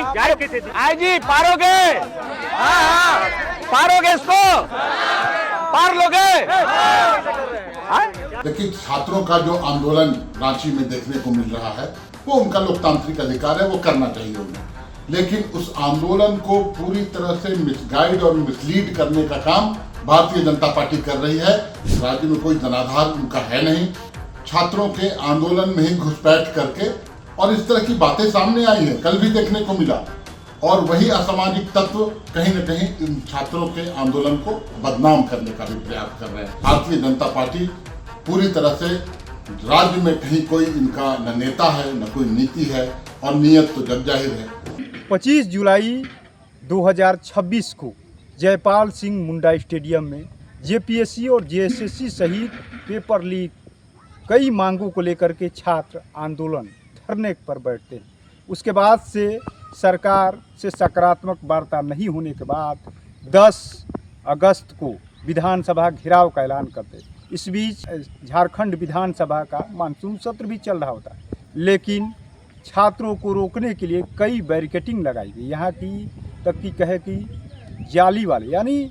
आई जी पारोगे? हाँ, पारोगे इसको? पार लोगे? लेकिन छात्रों का जो आंदोलन रांची में देखने को मिल रहा है वो उनका लोकतांत्रिक अधिकार है, वो करना चाहिए उन्हें। लेकिन उस आंदोलन को पूरी तरह से मिसगाइड और मिसलीड करने का काम भारतीय जनता पार्टी कर रही है। इस राज्य में कोई जनाधार उनका है नहीं। छात्रों के आंदोलन में ही घुसपैठ करके और इस तरह की बातें सामने आई हैं, कल भी देखने को मिला। और वही असामाजिक तत्व कहीं न कहीं इन छात्रों के आंदोलन को बदनाम करने का भी प्रयास कर रहे हैं। भारतीय जनता पार्टी पूरी तरह से राज्य में कहीं कोई इनका न नेता है न कोई नीति है, और नीयत तो जग जाहिर है। 25 जुलाई 2026 को जयपाल सिंह मुंडा स्टेडियम में जेपीएससी और जेएसएससी सहित पेपर लीक कई मांगों को लेकर के छात्र आंदोलन धरने पर बैठते हैं। उसके बाद से सरकार से सकारात्मक वार्ता नहीं होने के बाद 10 अगस्त को विधानसभा घेराव का ऐलान करते हैं। इस बीच झारखंड विधानसभा का मानसून सत्र भी चल रहा होता है, लेकिन छात्रों को रोकने के लिए कई बैरिकेटिंग लगाई गई। यहाँ की तक की कहे कि जाली वाले यानी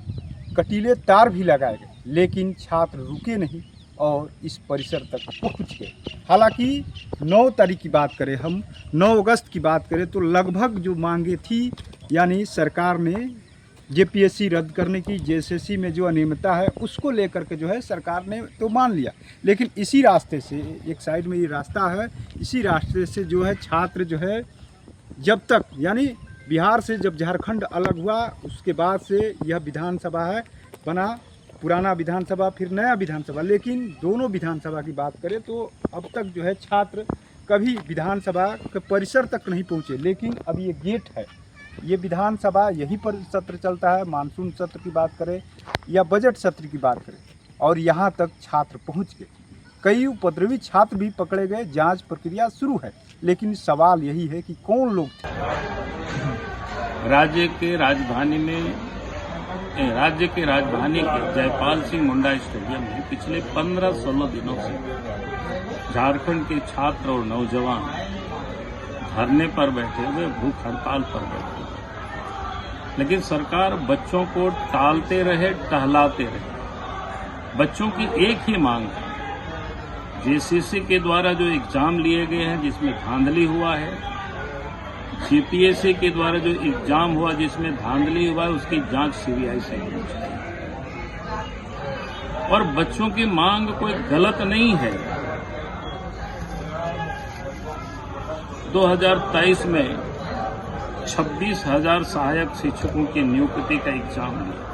कटीले तार भी लगाए गए, लेकिन छात्र रुके नहीं और इस परिसर तक पहुँच गए। हालांकि 9 तारीख की बात करें, हम 9 अगस्त की बात करें तो लगभग जो मांगे थी, यानी सरकार ने जेपीएससी रद्द करने की, जेएसएससी में जो अनियमितता है उसको लेकर के जो है सरकार ने तो मान लिया, लेकिन इसी रास्ते से, एक साइड में ये रास्ता है, इसी रास्ते से जो है छात्र जो है जब तक, यानी बिहार से जब झारखंड अलग हुआ उसके बाद से यह विधानसभा है बना, पुराना विधानसभा फिर नया विधानसभा, लेकिन दोनों विधानसभा की बात करें तो अब तक जो है छात्र कभी विधानसभा के परिसर तक नहीं पहुँचे। लेकिन अब ये गेट है, ये विधानसभा यहीं पर सत्र चलता है, मानसून सत्र की बात करें या बजट सत्र की बात करें, और यहाँ तक छात्र पहुँच गए। कई उपद्रवी छात्र भी पकड़े गए, जांच प्रक्रिया शुरू है, लेकिन सवाल यही है कि कौन लोग थे। राज्य के राजधानी के जयपाल सिंह मुंडा स्टेडियम में पिछले 15-16 दिनों से झारखंड के छात्र और नौजवान धरने पर बैठे हुए, भूख हड़ताल पर बैठे हुए, लेकिन सरकार बच्चों को टालते रहे, टहलाते रहे। बच्चों की एक ही मांग है, जेसीसी के द्वारा जो एग्जाम लिए गए हैं जिसमें धांधली हुआ है, जेपीएससी के द्वारा जो एग्जाम हुआ जिसमें धांधली हुआ है, उसकी जांच सीबीआई से होनी चाहिए। और बच्चों की मांग कोई गलत नहीं है। 2023 में 26,000 सहायक शिक्षकों की नियुक्ति का एग्जाम लिया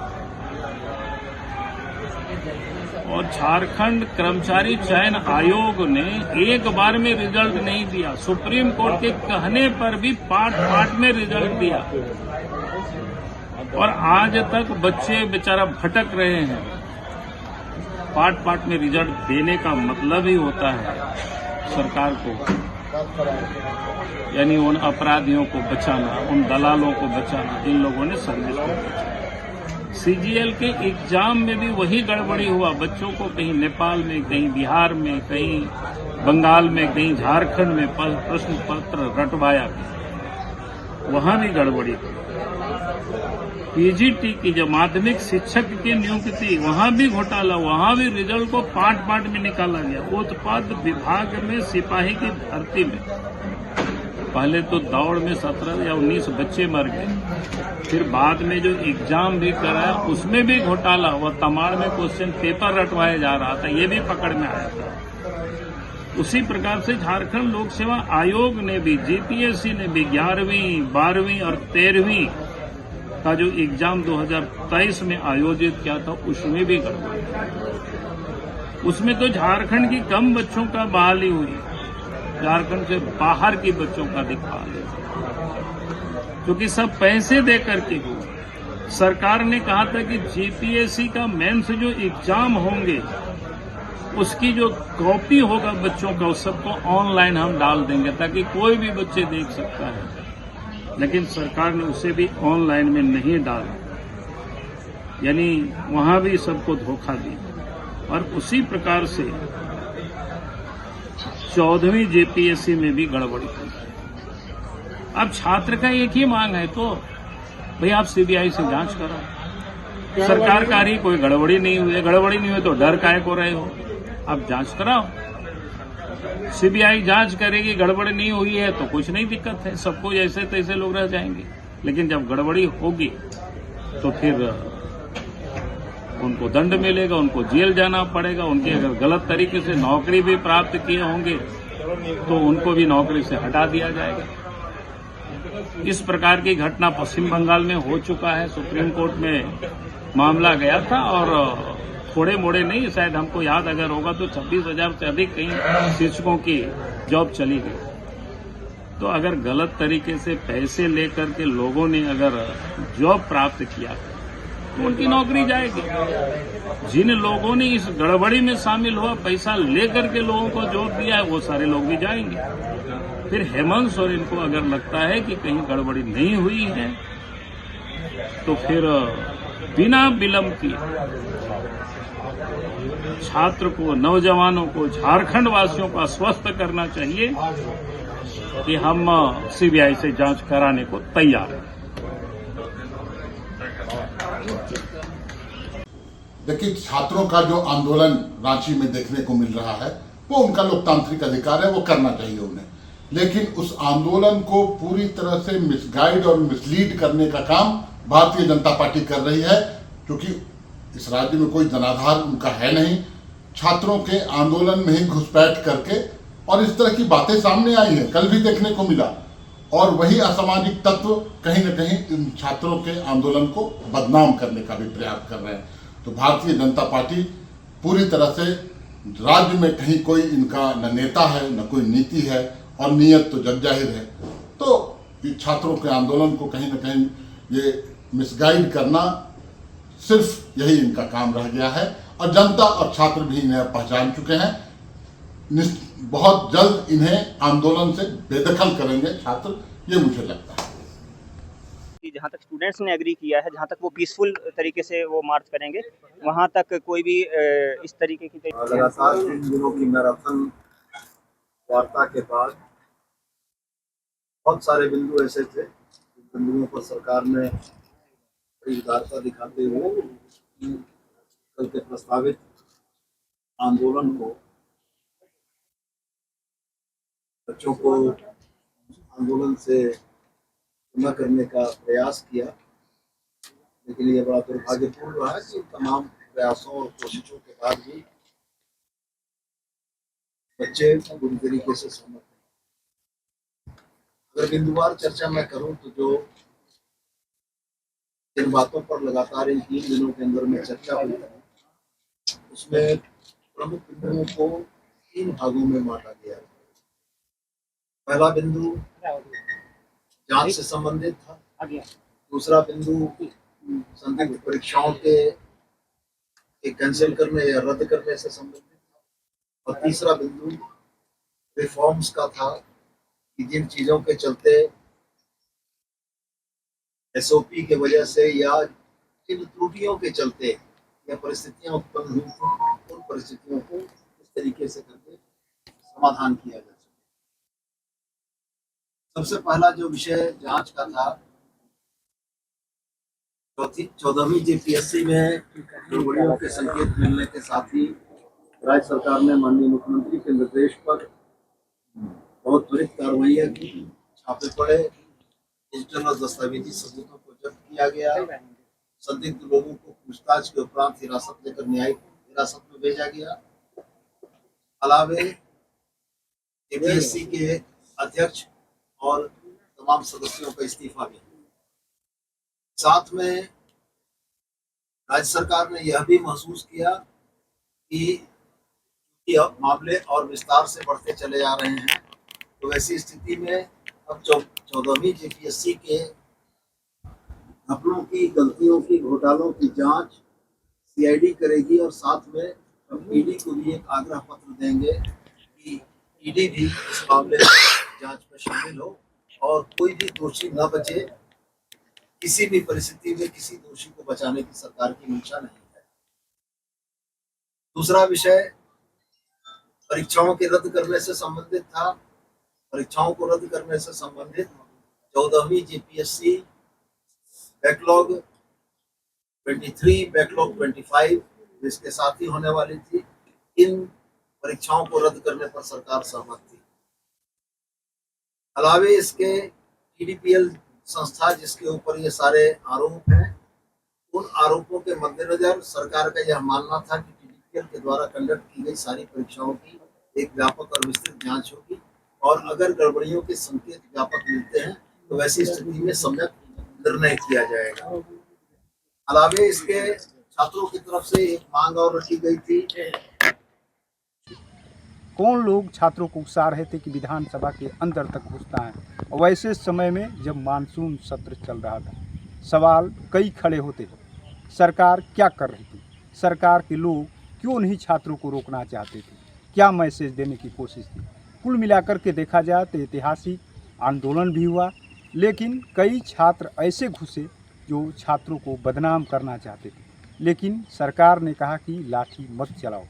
और झारखंड कर्मचारी चयन आयोग ने एक बार में रिजल्ट नहीं दिया। सुप्रीम कोर्ट के कहने पर भी पार्ट में रिजल्ट दिया और आज तक बच्चे बेचारा भटक रहे हैं। पार्ट में रिजल्ट देने का मतलब ही होता है सरकार को, यानी उन अपराधियों को बचाना, उन दलालों को बचाना, जिन लोगों ने सर्विस को बचाना। सीजीएल के एग्जाम में भी वही गड़बड़ी हुआ। बच्चों को कहीं नेपाल में, कहीं बिहार में, कहीं बंगाल में, कहीं झारखंड में प्रश्न पत्र रटवाया, वहां भी गड़बड़ी हुई। पीजीटी की जो माध्यमिक शिक्षक की नियुक्ति, वहां भी घोटाला, वहां भी रिजल्ट को पार्ट में निकाला गया। उत्पाद विभाग में सिपाही की भर्ती में पहले तो दौड़ में 17 या 19 बच्चे मर गए, फिर बाद में जो एग्जाम भी कराया उसमें भी घोटाला हुआ। तमाड़ में क्वेश्चन पेपर रटवाया जा रहा था, ये भी पकड़ में आया था। उसी प्रकार से झारखंड लोक सेवा आयोग ने भी, जेपीएससी ने भी 11वीं, 12वीं और 13वीं का जो एग्जाम 2023 में आयोजित किया था उसमें भी गड़बड़ी। उसमें तो झारखंड की कम बच्चों का बहाली हुई, झारखंड से बाहर के बच्चों का दिखा दिया, क्योंकि सब पैसे दे करके हुआ। सरकार ने कहा था कि जेपीएससी का मेंस जो एग्जाम होंगे उसकी जो कॉपी होगा बच्चों का, उस सबको ऑनलाइन हम डाल देंगे ताकि कोई भी बच्चे देख सकता है, लेकिन सरकार ने उसे भी ऑनलाइन में नहीं डाला, यानी वहां भी सबको धोखा दिया। और उसी प्रकार से 14वीं जेपीएससी में भी गड़बड़ी हुई। अब छात्र का एक ही मांग है तो भाई आप सीबीआई से जांच करो। सरकार का ही कोई गड़बड़ी नहीं हुई है, गड़बड़ी नहीं हुई तो डर काहे को रहे हो, आप जांच कराओ। सीबीआई जांच करेगी, गड़बड़ी नहीं हुई है तो कुछ नहीं दिक्कत है, सबको जैसे तैसे लोग रह जाएंगे। लेकिन जब गड़बड़ी होगी तो फिर उनको दंड मिलेगा, उनको जेल जाना पड़ेगा। उनके अगर गलत तरीके से नौकरी भी प्राप्त किए होंगे तो उनको भी नौकरी से हटा दिया जाएगा। इस प्रकार की घटना पश्चिम बंगाल में हो चुका है। सुप्रीम कोर्ट में मामला गया था और थोड़े मोड़े नहीं, शायद हमको याद अगर होगा तो 26,000 से अधिक कहीं शिक्षकों की जॉब चली गई। तो अगर गलत तरीके से पैसे लेकर के लोगों ने अगर जॉब प्राप्त किया तो उनकी नौकरी जाएगी। जिन लोगों ने इस गड़बड़ी में शामिल हुआ, पैसा लेकर के लोगों को जॉब दिया है, वो सारे लोग भी जाएंगे। फिर हेमंत सोरेन को अगर लगता है कि कहीं गड़बड़ी नहीं हुई है तो फिर बिना विलंब किए छात्र को, नौजवानों को, झारखंड वासियों को आश्वस्त करना चाहिए कि हम सीबीआई से जांच कराने को तैयार हैं। देखिए, छात्रों का जो आंदोलन रांची में देखने को मिल रहा है वो उनका लोकतांत्रिक अधिकार है, वो करना चाहिए उन्हें। लेकिन उस आंदोलन को पूरी तरह से मिसगाइड और मिसलीड करने का काम भारतीय जनता पार्टी कर रही है, क्योंकि इस राज्य में कोई जनाधार उनका है नहीं। छात्रों के आंदोलन में ही घुसपैठ करके और इस तरह की बातें सामने आई हैं, कल भी देखने को मिला। और वही असामाजिक तत्व कहीं न कहीं इन छात्रों के आंदोलन को बदनाम करने का भी प्रयास कर रहे हैं। तो भारतीय जनता पार्टी पूरी तरह से राज्य में कहीं कोई इनका न नेता है, न कोई नीति है, और नीयत तो जग जाहिर है। तो छात्रों के आंदोलन को कहीं न कहीं ये मिसगाइड करना, सिर्फ यही इनका काम रह गया है। और जनता और छात्र भी इन्हें पहचान चुके हैं। बहुत जल्द इन्हें आंदोलन से बेदखल करेंगे छात्र, ये मुझे लगता है। जहाँ तक स्टूडेंट्स ने एग्री किया है, जहाँ तक वो पीसफुल तरीके से वो मार्च करेंगे, वहाँ तक कोई भी इस तरीके की लगातार 3 दिनों की मैराथन वार्ता के बाद बहुत सारे बिंदु ऐसे थे, बिंदुओं पर सरकार ने बड़ी उदारता दिखाते हुए कल के प्रस्तावित आंदोलन को, बच्चों को आंदोलन से न करने का प्रयास किया। लेकिन ये बड़ा दुर्भाग्यपूर्ण रहा कि तमाम प्रयासों और कोशिशों के बाद भी बच्चे पूरी तरीके से सहमत हैं। अगर बिंदुवार चर्चा मैं करूं तो जो जिन बातों पर लगातार इन 3 दिनों के अंदर में चर्चा हुई है, उसमें प्रमुख बिंदुओं को 3 भागों में बांटा गया है। पहला बिंदु जांच से संबंधित था, दूसरा बिंदु संदिग्ध परीक्षाओं के कैंसिल करने या रद्द करने से संबंधित था, और तीसरा बिंदु रिफॉर्म्स का था कि जिन चीजों के चलते एसओपी के वजह से या जिन त्रुटियों के चलते या परिस्थितियां उत्पन्न हुई थी, उन परिस्थितियों को इस तरीके से करके समाधान किया जा सके। सबसे पहला जो विषय जांच का था, 14वीं जेपीएससी में गड़बड़ियों के संकेत मिलने के साथ ही राज्य सरकार ने माननीय मुख्यमंत्री के निर्देश पर बहुत त्वरित कार्रवाइयां की, छापे पड़े, डिजिटल और दस्तावेजी सबूतों को जब्त किया गया, संदिग्ध लोगों को पूछताछ के उपरांत हिरासत लेकर न्यायिक हिरासत में भेजा गया। अलावे जेपीएससी के अध्यक्ष और तमाम सदस्यों का इस्तीफा भी। साथ में राज्य सरकार ने यह भी महसूस किया कि अब मामले और विस्तार से बढ़ते चले जा रहे हैं, तो ऐसी स्थिति में अब 14वीं जेपीएससी के घपलों की, गलतियों की, घोटालों की जांच सीआईडी करेगी, और साथ में हम ईडी को भी एक आग्रह पत्र देंगे कि ईडी भी इस मामले में जांच में शामिल हो और कोई भी दोषी न बचे। किसी भी परिस्थिति में किसी दोषी को बचाने की सरकार की मंशा नहीं है। दूसरा विषय परीक्षाओं के रद्द करने से संबंधित था। परीक्षाओं को रद्द करने से संबंधित 14वीं जीपीएससी बैकलॉग 23, बैकलॉग 25 जिसके साथ ही होने वाली थी, इन परीक्षाओं को रद्द करने पर सरकार सहमत थी। अलावे इसके TDPL संस्था जिसके ऊपर ये सारे आरोप हैं, उन आरोपों के मद्देनजर सरकार का यह मानना था कि TDPL के द्वारा कंडक्ट की गई सारी परीक्षाओं की एक व्यापक और विस्तृत जांच होगी और अगर गड़बड़ियों के संकेत व्यापक मिलते हैं तो वैसी स्थिति में सम्यक निर्णय किया जाएगा। अलावे इसके छात्रों की तरफ से एक मांग और रखी गई थी। कौन लोग छात्रों को उकसा रहे थे कि विधानसभा के अंदर तक घुसता है, और वैसे समय में जब मानसून सत्र चल रहा था, सवाल कई खड़े होते थे। सरकार क्या कर रही थी? सरकार के लोग क्यों नहीं छात्रों को रोकना चाहते थे? क्या मैसेज देने की कोशिश थी? कुल मिलाकर के देखा जाए तो ऐतिहासिक आंदोलन भी हुआ, लेकिन कई छात्र ऐसे घुसे जो छात्रों को बदनाम करना चाहते थे। लेकिन सरकार ने कहा कि लाठी मत चलाओ।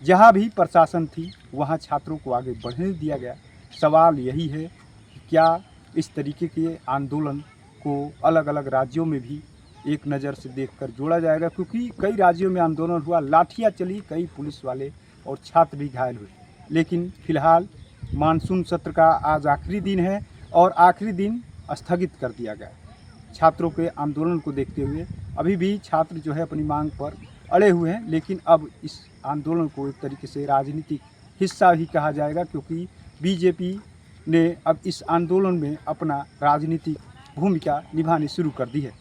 जहाँ भी प्रशासन थी वहाँ छात्रों को आगे बढ़ने दिया गया। सवाल यही है कि क्या इस तरीके के आंदोलन को अलग अलग राज्यों में भी एक नज़र से देखकर जोड़ा जाएगा, क्योंकि कई राज्यों में आंदोलन हुआ, लाठियाँ चली, कई पुलिस वाले और छात्र भी घायल हुए। लेकिन फिलहाल मानसून सत्र का आज आखिरी दिन है और आखिरी दिन स्थगित कर दिया गया। छात्रों के आंदोलन को देखते हुए अभी भी छात्र जो है अपनी मांग पर अड़े हुए हैं, लेकिन अब इस आंदोलन को एक तरीके से राजनीतिक हिस्सा ही कहा जाएगा, क्योंकि बीजेपी ने अब इस आंदोलन में अपना राजनीतिक भूमिका निभानी शुरू कर दी है।